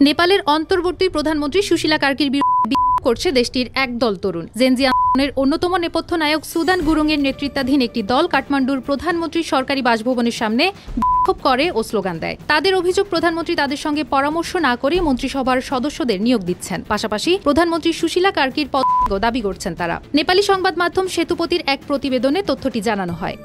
নেপালের অন্তর্বর্তী প্রধানমন্ত্রী সুশীলা কার্কির বিরুদ্ধে করছে দেশটির একদল তরুণ। জেনজি আন্দোলনের অন্যতম নেপথ্য নায়ক সুদান গুরুংয়ের নেতৃত্বাধীন একটি দল কাঠমান্ডুর প্রধানমন্ত্রীর সরকারি বাসভবনের সামনে বিক্ষোভ করে ও স্লোগান দেয়। তাদের অভিযোগ, প্রধানমন্ত্রী তাদের সঙ্গে পরামর্শ না করে মন্ত্রিসভার সদস্যদের নিয়োগ দিচ্ছেন। পাশাপাশি প্রধানমন্ত্রী সুশীলা কার্কির পদত্যাগও দাবি করছেন তারা। নেপালি সংবাদ মাধ্যম সেতুপতির এক প্রতিবেদনে তথ্যটি জানানো হয়।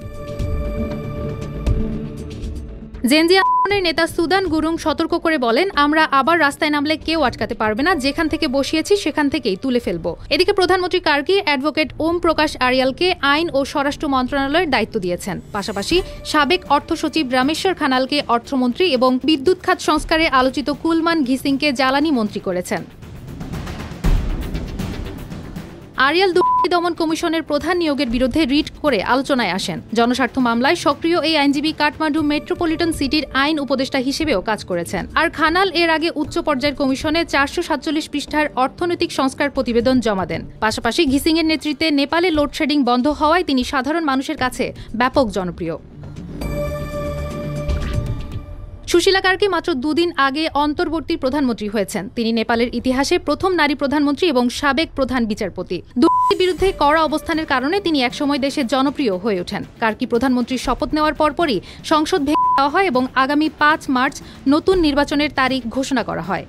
জেনজি আন্দোলনের নেতা সুদান গুরুং সতর্ক করে বলেন, আমরা আবার রাস্তায় নামলে কেউ আটকাতে পারবে না, যেখান থেকে বসিয়েছি সেখান থেকেই তুলে ফেলব। এদিকে প্রধানমন্ত্রী কার্কি অ্যাডভোকেট ওম প্রকাশ আরিয়ালকে আইন ও স্বরাষ্ট্র মন্ত্রণালয়ের দায়িত্ব দিয়েছেন। পাশাপাশি সাবেক অর্থ সচিব রামেশ্বর খানালকে অর্থমন্ত্রী এবং বিদ্যুৎ খাত সংস্কারে আলোচিত কুলমান ঘিসিংকে জ্বালানি মন্ত্রী করেছেন। আরিয়াল দুর্নীতি দমন কমিশনের প্রধান নিয়োগের বিরুদ্ধে রিট করে আলোচনায় আসেন। জনস্বার্থ মামলায় সক্রিয় এই আইনজীবী কাঠমান্ডু মেট্রোপলিটন সিটির আইন উপদেষ্টা হিসেবেও কাজ করেছেন। আর খানাল এর আগে উচ্চ পর্যায়ের কমিশনে 447 পৃষ্ঠার অর্থনৈতিক সংস্কার প্রতিবেদন জমা দেন। পাশাপাশি ঘিসিংয়ের নেতৃত্বে নেপালে লোডশেডিং বন্ধ হওয়ায় তিনি সাধারণ মানুষের কাছে ব্যাপক জনপ্রিয়। সুশীলা কার্কি মাত্র দুদিন আগে অন্তর্বর্তী প্রধানমন্ত্রী হয়েছেন। তিনি নেপালের ইতিহাসে প্রথম নারী প্রধানমন্ত্রী এবং সাবেক প্রধান বিচারপতি। দুর্নীতির বিরুদ্ধে কড়া অবস্থানের কারণে তিনি একসময় দেশে জনপ্রিয় হয়ে ওঠেন। কার্কি প্রধানমন্ত্রীর শপথ নেওয়ার পরপরই সংসদ ভেঙে দেওয়া হয় এবং আগামী 5 মার্চ নতুন নির্বাচনের তারিখ ঘোষণা করা হয়।